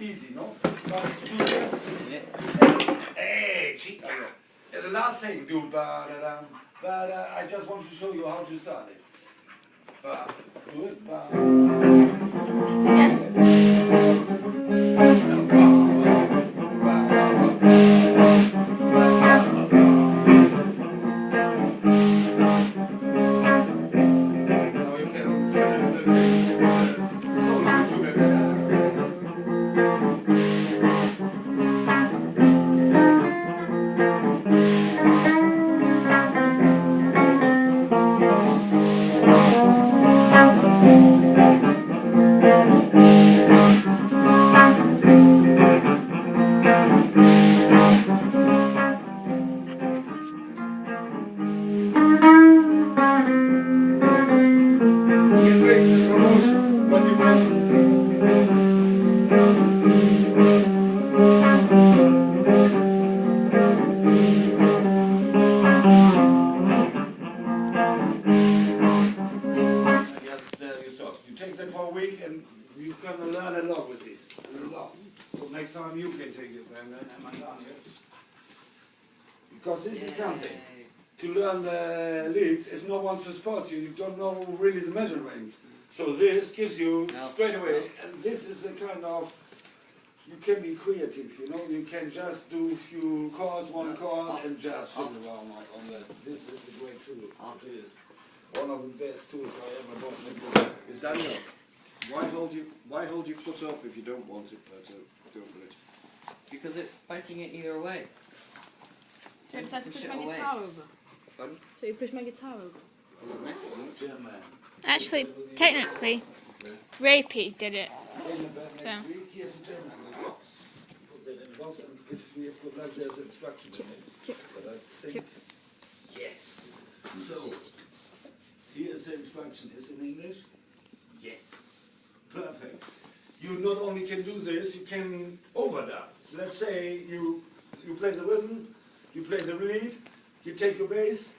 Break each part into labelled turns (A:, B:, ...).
A: easy, no? But do this. Hey, chica. As a last thing, do ba-da-dum, ba-da. I just want to show you how to start it. Ba. Do it. Ba. You take that for a week and you can learn a lot with this. A lot. So next time you can take it and then am I done here? Because this is something. To learn the leads, if no one supports you, you don't know really the measurements. So this gives you straight away, and this is a kind of, you can be creative, you know, you can just do a few chords, one chord, and just fiddle around on that. This is a great tool. It is one of the best tools I ever bought in the book.
B: Daniel, why hold your foot up if you don't want it to go for it?
C: Because it's spiking it either way.
D: So I decided to push my guitar over.
B: Pardon?
D: So you push my guitar over.
B: That was excellent.
A: German.
E: Actually, technically, Rapey did it.
A: Next week, here's a German in the box. Put that in the box, and if we have good luck, there's instructions in it. But I think, yes. So, here's the instruction. Is it in English? Yes. Perfect. You not only can do this, you can overdub. So let's say you play the rhythm, you play the lead, you take your bass,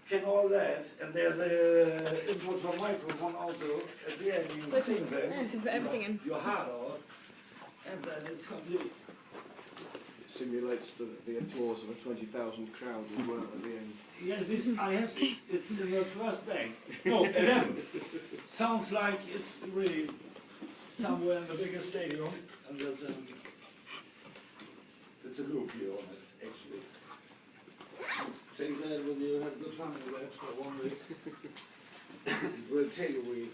A: can all that, and there's a input from microphone also. At the end, you sing them.
D: Yeah, you can put everything in.
A: Your heart out, and then it's complete.
B: It simulates the applause of a 20,000 crowd as well at the end.
A: Yes, I have this. It's in the first bank. No, 11. Sounds like it's really somewhere in the biggest stadium, and that's a loop here on it, actually. Take that when you have good fun with that for 1 week. It will take a week.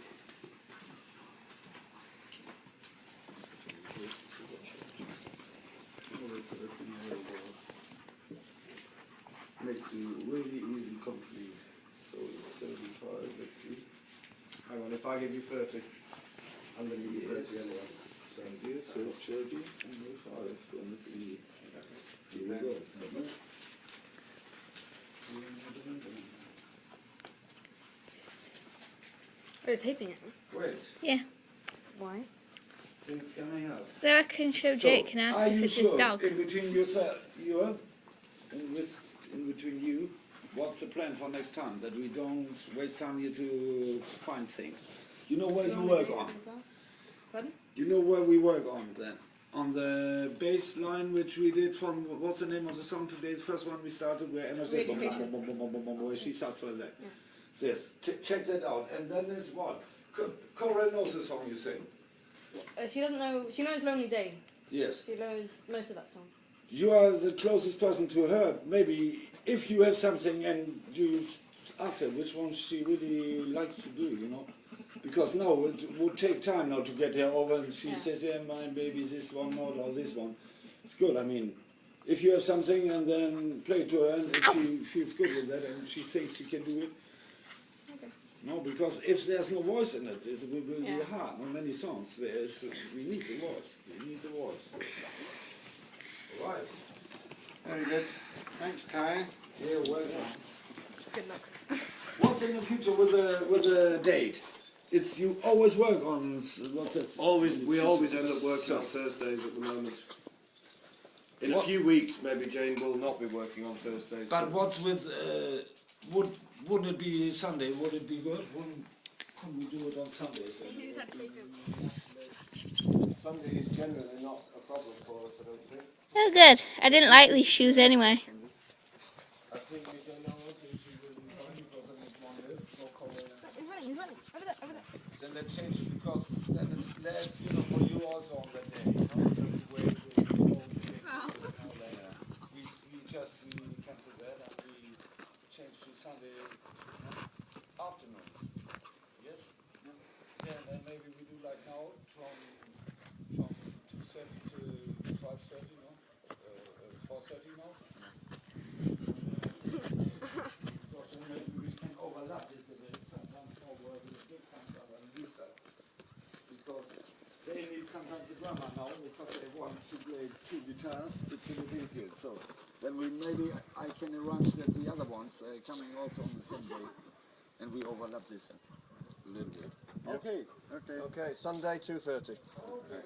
A: Makes you really easy complete. So it's 75, let's see.
B: Hang on, if I give you 30, I'm going to give you 30 anyway.
A: Thank you. So 30 and 5, and it's easy. Here we go.
D: Oh, you're taping it.
A: Great.
E: Yeah.
D: Why?
A: Things coming up.
E: So I can show Jake and ask if it's his dog.
A: In between yourself, in between you, what's the plan for next time? That we don't waste time here to find things. You know where you work on.
D: Pardon?
A: You know where we work on then? On the bass line which we did from, what's the name of the song today? The first one we started where Emma said, where she starts like that.
D: Yeah.
A: Yes, check that out. And then there's what? Coral knows the song you sing.
D: She doesn't know. She knows Lonely Day.
A: Yes.
D: She knows most of that song.
A: You are the closest person to her. Maybe if you have something and you ask her which one she really likes to do, you know. Because now it would take time now to get her over and she says, yeah, my baby, this one note or this one. It's good, I mean, if you have something and then play it to her and if she feels good with that and she thinks she can do it.
D: Okay.
A: No, because if there's no voice in it, it will be hard. On many songs, we need the voice. We need the voice. Right.
B: Very good. Thanks, Kai.
A: Yeah, welcome.
D: Good luck.
A: What's in the future with the date? It's you always work on what's it?
B: We always end up working on Thursdays at the moment. In a few weeks, maybe Jane will not be working on Thursdays.
A: But what's with wouldn't it be Sunday? Would it be good? Couldn't we do it on Sundays? Then?
B: Sunday is generally not a problem for us, I don't think.
E: Oh, good. I didn't like these shoes anyway.
B: I think we don't know also if we will find because then it's Monday, no color.
D: He's running, he's running. Over there, over there.
A: Then they change it because then it's less, you know, for you also on that day. You know, the way we cancel that and we change to Sunday afternoons. Yes? Yeah, and then maybe we do like now from 2:30 to 5:30, no? 4:30 now? Because then maybe we can overlap this a bit, sometimes more work in the big comes up on this side. Because they need sometimes a drummer now, because they want to play 2 guitars, it's in the vehicle. So then maybe I can arrange that the other ones coming also on the same day, and we overlap this a little bit. Okay.
B: Okay, Sunday 2:30.
A: Okay.